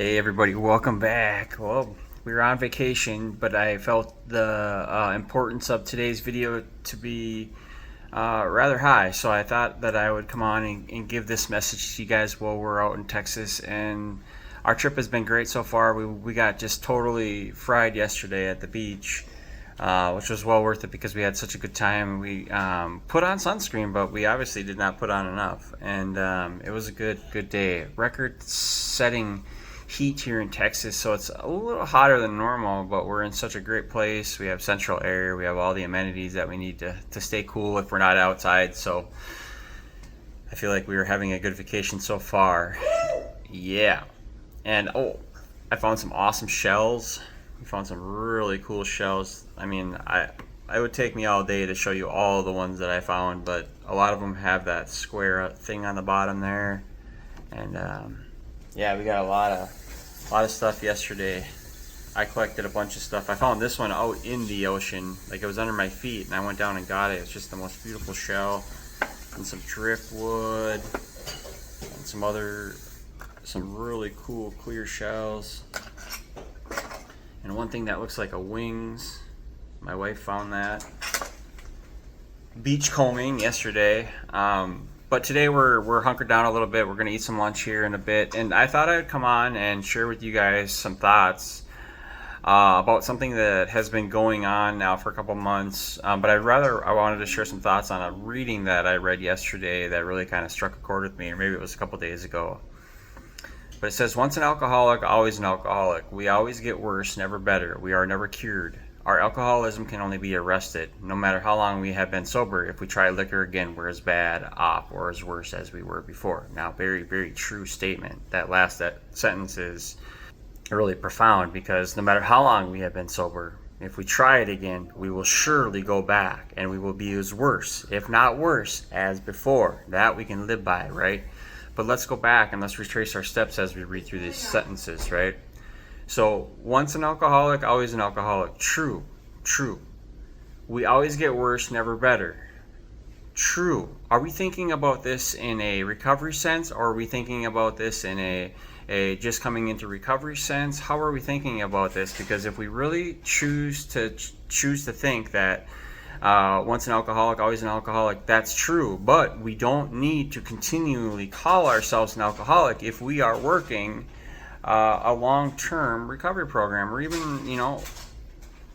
Hey everybody, welcome back. Well, we were on vacation, but I felt the importance of today's video to be rather high, so I thought that I would come on and give this message to you guys while we're out in Texas. And our trip has been great so far. We got just totally fried yesterday at the beach, which was well worth it because we had such a good time. We put on sunscreen, but we obviously did not put on enough, and it was a good day. Record-setting heat here in Texas, so it's a little hotter than normal, but we're in such a great place. We have central air, we have all the amenities that we need to stay cool if we're not outside. So I feel like we were having a good vacation so far. Yeah. And I found some awesome shells. We found some really cool shells. I mean, I would take me all day to show you all the ones that I found, but a lot of them have that square thing on the bottom there. And yeah, we got a lot of stuff yesterday. I collected a bunch of stuff. I found this one out in the ocean, like it was under my feet, and I went down and got it. It's just the most beautiful shell, and some driftwood, and some really cool clear shells, and one thing that looks like a wings. My wife found that. Beach combing yesterday. But today we're hunkered down a little bit. We're gonna eat some lunch here in a bit, and I thought I'd come on and share with you guys some thoughts about something that has been going on now for a couple months. But I wanted to share some thoughts on a reading that I read yesterday that really kind of struck a chord with me, or maybe it was a couple days ago. But it says, "Once an alcoholic, always an alcoholic. We always get worse, never better. We are never cured. Our alcoholism can only be arrested. No matter how long we have been sober, if we try liquor again, we're as bad off or as worse as we were before." Now, very, very true statement. That sentence is really profound, because no matter how long we have been sober, if we try it again, we will surely go back and we will be as worse, if not worse, as before. That we can live by, right? But let's go back and let's retrace our steps as we read through these sentences, right? So, once an alcoholic, always an alcoholic. True. We always get worse, never better. True. Are we thinking about this in a recovery sense, or are we thinking about this in a just coming into recovery sense? How are we thinking about this? Because if we really choose to think that once an alcoholic, always an alcoholic, that's true. But we don't need to continually call ourselves an alcoholic if we are working a long-term recovery program, or even,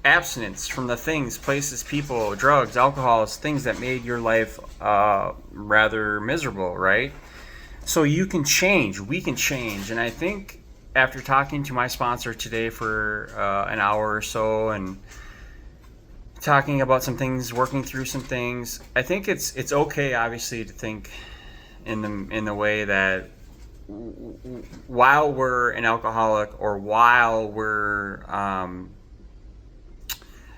abstinence from the things, places, people, drugs, alcohols, things that made your life rather miserable, right? So you can change, we can change. And I think after talking to my sponsor today for an hour or so, and talking about some things, working through some things, I think it's okay, obviously, to think in the way that while we're an alcoholic, or while we're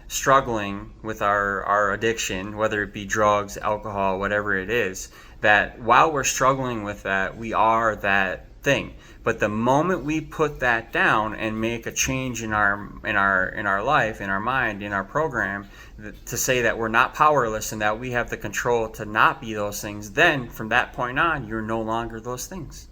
struggling with our addiction, whether it be drugs, alcohol, whatever it is, that while we're struggling with that, we are that thing. But the moment we put that down and make a change in our life, in our mind, in our program, to say that we're not powerless and that we have the control to not be those things, then from that point on, you're no longer those things.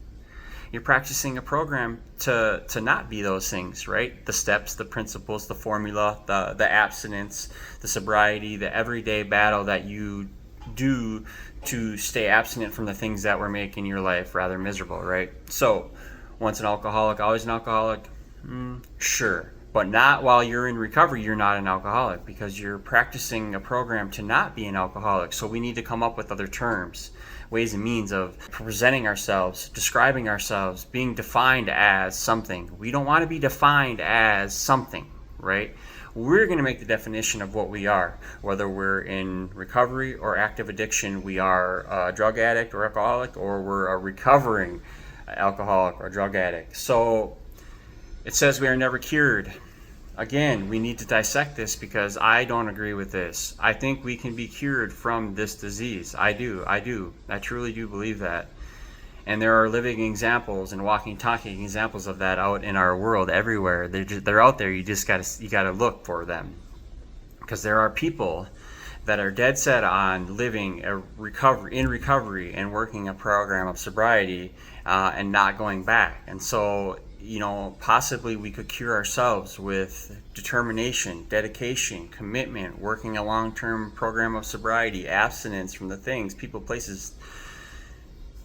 You're practicing a program to not be those things, right? The steps, the principles, the formula, the abstinence, the sobriety, the everyday battle that you do to stay abstinent from the things that were making your life rather miserable, right? So, once an alcoholic, always an alcoholic? Sure. But not while you're in recovery, you're not an alcoholic, because you're practicing a program to not be an alcoholic. So we need to come up with other terms, ways and means of presenting ourselves, describing ourselves, being defined as something. We don't want to be defined as something, right? We're going to make the definition of what we are. Whether we're in recovery or active addiction, we are a drug addict or alcoholic, or we're a recovering alcoholic or drug addict. So it says we are never cured. Again, we need to dissect this, because I don't agree with this. I think we can be cured from this disease. I do. I truly do believe that. And there are living examples and walking, talking examples of that out in our world everywhere. They're out there. You gotta look for them, because there are people that are dead set on living a recovery and working a program of sobriety, and not going back. And so, possibly we could cure ourselves with determination, dedication, commitment, working a long-term program of sobriety, abstinence from the things, people, places,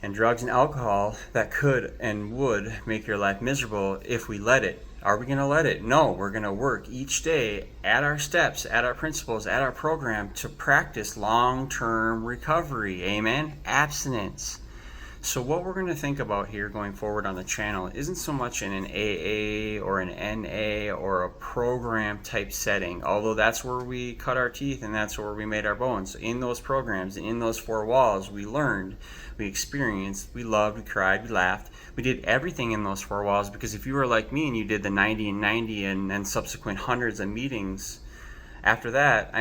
and drugs and alcohol that could and would make your life miserable if we let it. Are we going to let it? No, we're going to work each day at our steps, at our principles, at our program to practice long-term recovery. Amen? Abstinence. So what we're going to think about here going forward on the channel isn't so much in an AA or an NA or a program type setting, although that's where we cut our teeth and that's where we made our bones. In those programs and in those four walls, we learned, we experienced, we loved, we cried, we laughed. We did everything in those four walls, because if you were like me and you did the 90 and 90 and subsequent hundreds of meetings after that,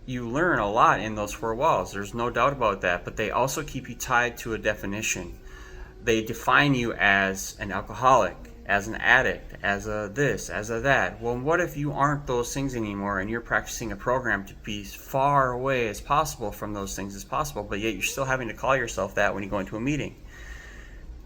you learn a lot in those four walls. There's no doubt about that. But they also keep you tied to a definition. They define you as an alcoholic, as an addict, as a this, as a that. Well, what if you aren't those things anymore and you're practicing a program to be as far away as possible from those things as possible, but yet you're still having to call yourself that when you go into a meeting?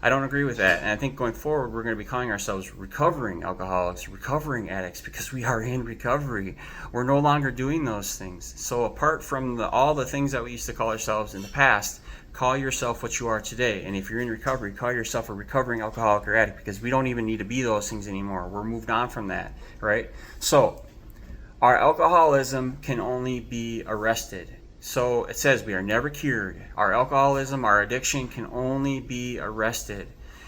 I don't agree with that. And I think going forward, we're going to be calling ourselves recovering alcoholics, recovering addicts, because we are in recovery. We're no longer doing those things. So apart from all the things that we used to call ourselves in the past, call yourself what you are today. And if you're in recovery, call yourself a recovering alcoholic or addict, because we don't even need to be those things anymore. We're moved on from that, right? So our alcoholism can only be arrested. So it says we are never cured. Our alcoholism, our addiction can only be arrested.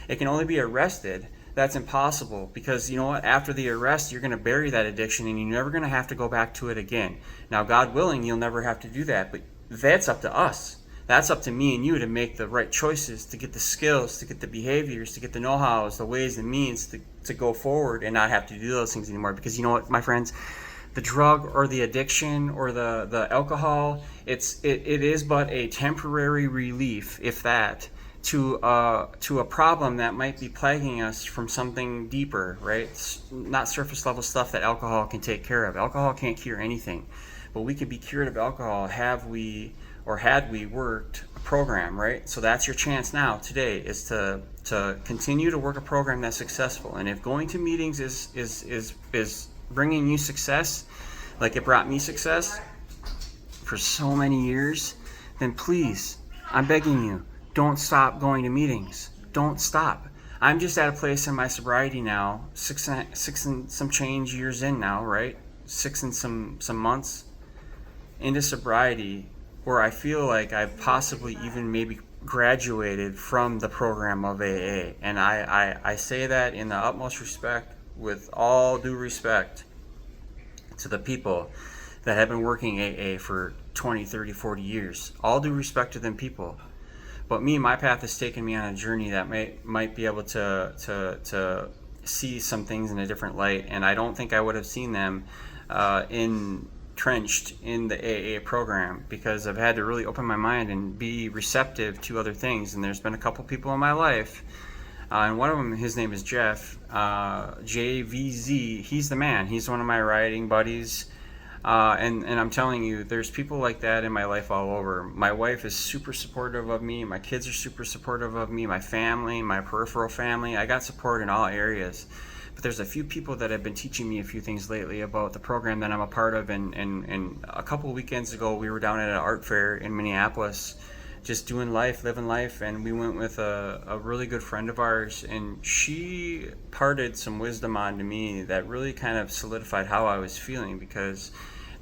It can only be arrested. That's impossible, because you know what? After the arrest, you're going to bury that addiction and you're never going to have to go back to it again. Now, God willing, you'll never have to do that, but that's up to us. That's up to me and you to make the right choices, to get the skills, to get the behaviors, to get the know-hows, the ways and means to go forward and not have to do those things anymore. Because you know what, my friends? The drug or the addiction or the alcohol, it is but a temporary relief, if that, to a problem that might be plaguing us from something deeper, right? It's not surface level stuff that alcohol can take care of. Alcohol can't cure anything, but we could be cured of alcohol had we worked a program, right? So that's your chance now today, is to continue to work a program that's successful. And if going to meetings is bringing you success, like it brought me success for so many years, then please, I'm begging you, don't stop going to meetings. Don't stop. I'm just at a place in my sobriety now, six and some change years in now, right? 6 and some months into sobriety, where I feel like I've possibly even maybe graduated from the program of AA. And I say that in the utmost respect, with all due respect to the people that have been working AA for 20, 30, 40 years. All due respect to them people. But me, my path has taken me on a journey that might be able to see some things in a different light, and I don't think I would have seen them entrenched in the AA program, because I've had to really open my mind and be receptive to other things. And there's been a couple people in my life, and one of them, his name is Jeff, JVZ. He's the man. He's one of my riding buddies. And I'm telling you, there's people like that in my life all over. My wife is super supportive of me. My kids are super supportive of me. My family, my peripheral family. I got support in all areas. But there's a few people that have been teaching me a few things lately about the program that I'm a part of. And a couple of weekends ago, we were down at an art fair in Minneapolis, just doing life, living life, and we went with a really good friend of ours, and she parted some wisdom onto me that really kind of solidified how I was feeling, because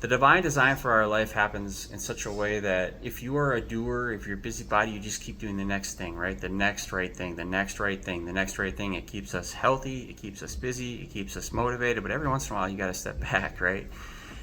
the divine design for our life happens in such a way that if you are a doer, if you're a busybody, you just keep doing the next thing, right? The next right thing, the next right thing, the next right thing. It keeps us healthy, it keeps us busy, it keeps us motivated, but every once in a while you got to step back, right?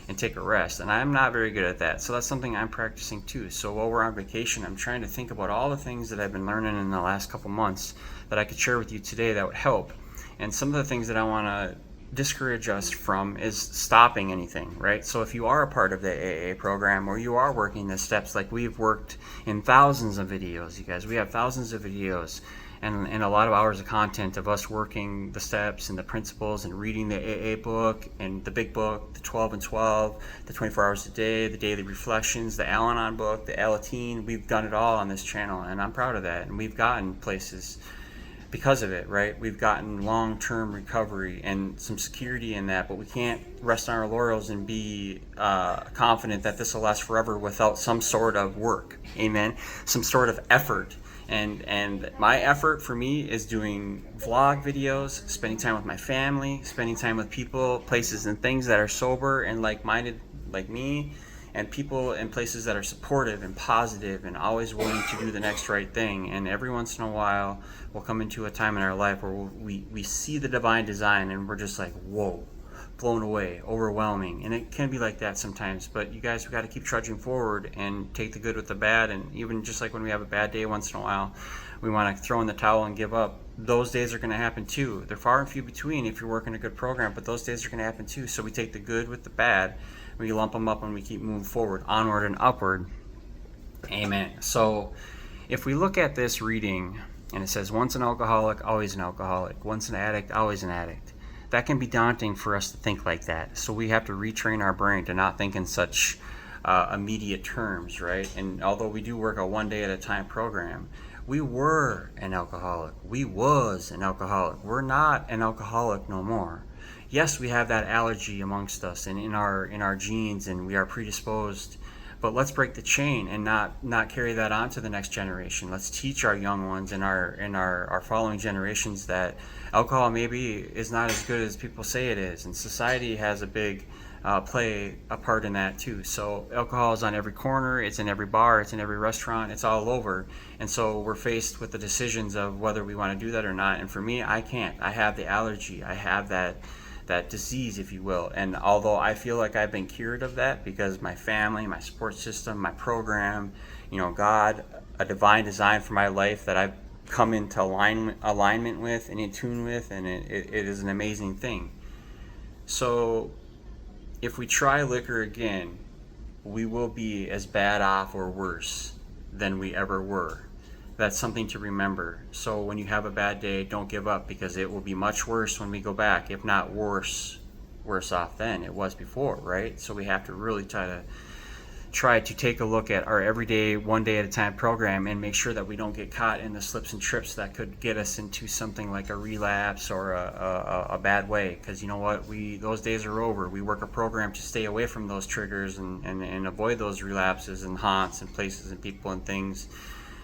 And take a rest. And I'm not very good at that. So that's something I'm practicing too. So while we're on vacation, I'm trying to think about all the things that I've been learning in the last couple months that I could share with you today that would help. And some of the things that I want to discourage us from is stopping anything, right? So if you are a part of the AA program, or you are working the steps, like we've worked in thousands of videos, you guys, we have thousands of videos, and a lot of hours of content of us working the steps and the principles and reading the AA book and the big book, the 12 and 12, the 24 hours a day, the daily reflections, the Al-Anon book, the Alateen. We've done it all on this channel, and I'm proud of that. And we've gotten places because of it, right? We've gotten long-term recovery and some security in that, but we can't rest on our laurels and be confident that this will last forever without some sort of work, amen? Some sort of effort. And my effort for me is doing vlog videos, spending time with my family, spending time with people, places, and things that are sober and like-minded like me, and people in places that are supportive and positive and always willing to do the next right thing. And every once in a while, we'll come into a time in our life where we see the divine design and we're just like, whoa, blown away, overwhelming. And it can be like that sometimes, but you guys, we got to keep trudging forward and take the good with the bad. And even just like when we have a bad day once in a while, we want to throw in the towel and give up. Those days are going to happen too. They're far and few between if you're working a good program, but those days are going to happen too. So we take the good with the bad, we lump them up, and we keep moving forward, onward and upward. Amen. So if we look at this reading, and it says, once an alcoholic, always an alcoholic. Once an addict, always an addict. That can be daunting for us to think like that. So we have to retrain our brain to not think in such immediate terms, right? And although we do work a one day at a time program, we were an alcoholic. We was an alcoholic. We're not an alcoholic no more. Yes, we have that allergy amongst us and in our genes, and we are predisposed. But let's break the chain and not carry that on to the next generation. Let's teach our young ones and our following generations that alcohol maybe is not as good as people say it is, and society has a big play a part in that too. So alcohol is on every corner, it's in every bar, it's in every restaurant, it's all over. And so we're faced with the decisions of whether we want to do that or not. And for me, I can't. I have the allergy. I have that disease, if you will. And although I feel like I've been cured of that because my family, my support system, my program, God, a divine design for my life that I've come into alignment with and in tune with, and it is an amazing thing. So if we try liquor again, we will be as bad off or worse than we ever were. That's something to remember. So when you have a bad day, don't give up, because it will be much worse when we go back, if not worse off than it was before, right? So we have to really try to take a look at our everyday, one day at a time program and make sure that we don't get caught in the slips and trips that could get us into something like a relapse or a bad way. Because you know what, those days are over. We work a program to stay away from those triggers and avoid those relapses and haunts and places and people and things.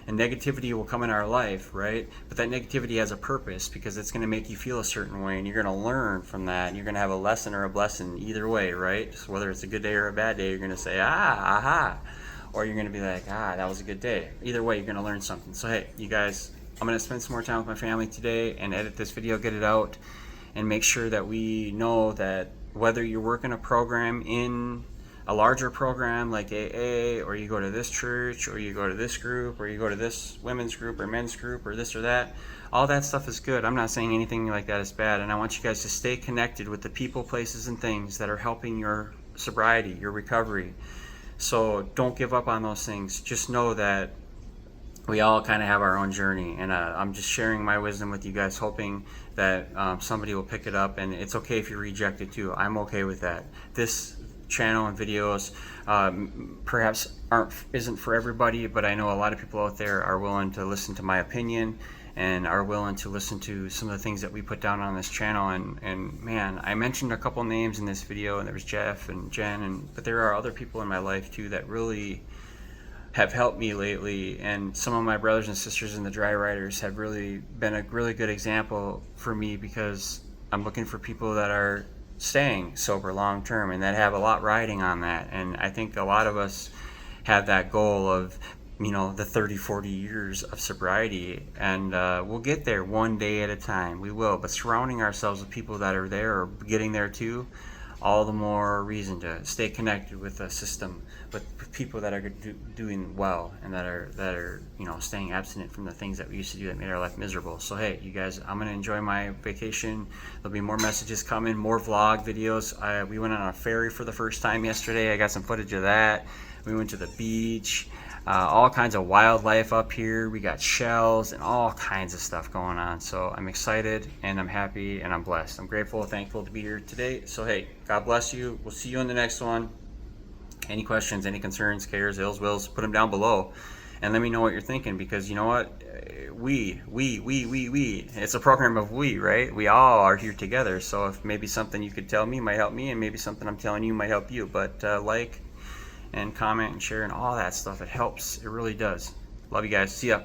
And negativity will come in our life, right? But that negativity has a purpose, because it's going to make you feel a certain way, and you're going to learn from that, and you're going to have a lesson or a blessing either way, right? So whether it's a good day or a bad day, you're going to say, aha, or you're going to be like, that was a good day. Either way, you're going to learn something. So hey, you guys, I'm going to spend some more time with my family today and edit this video, get it out, and make sure that we know that whether you're working a program in a larger program like AA, or you go to this church, or you go to this group, or you go to this women's group or men's group, or this or that, all that stuff is good. I'm not saying anything like that is bad, and I want you guys to stay connected with the people, places, and things that are helping your sobriety, your recovery. So don't give up on those things. Just know that we all kind of have our own journey, and I'm just sharing my wisdom with you guys, hoping that somebody will pick it up. And it's okay if you reject it too. I'm okay with that. This channel and videos perhaps isn't for everybody, but I know a lot of people out there are willing to listen to my opinion and are willing to listen to some of the things that we put down on this channel. And man, I mentioned a couple names in this video, and there was Jeff and Jen, but there are other people in my life too that really have helped me lately. And some of my brothers and sisters in the Dry Riders have really been a really good example for me, because I'm looking for people that are staying sober long term and that have a lot riding on that. And I think a lot of us have that goal of the 30-40 years of sobriety, and we'll get there one day at a time. We will. But surrounding ourselves with people that are there or getting there too, all the more reason to stay connected with the system, with people that are doing well, and that are staying abstinent from the things that we used to do that made our life miserable. So hey, you guys, I'm gonna enjoy my vacation. There'll be more messages coming, more vlog videos. We went on a ferry for the first time yesterday. I got some footage of that. We went to the beach. all kinds of wildlife up here. We got shells and all kinds of stuff going on. So I'm excited and I'm happy and I'm blessed. I'm grateful, thankful to be here today. So hey, God bless you. We'll see you in the next one. Any questions, any concerns, cares, ills, wills, put them down below and let me know what you're thinking, because you know what? We. It's a program of we, right? We all are here together. So if maybe something you could tell me might help me, and maybe something I'm telling you might help you. But like and comment and share and all that stuff, it helps. It really does. Love you guys. See ya.